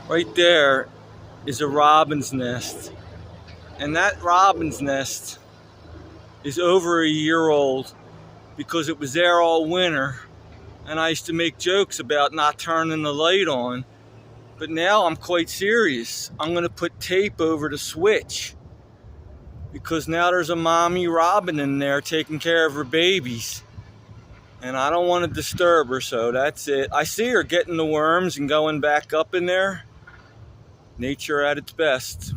Right there is a robin's nest. And that robin's nest is over a year old because it was there all winter. And I used to make jokes about not turning the light on. But now I'm quite serious. I'm going to put tape over the switch because now there's a mommy robin in there taking care of her babies. And I don't want to disturb her, so that's it. I see her getting the worms and going back up in there. Nature at its best.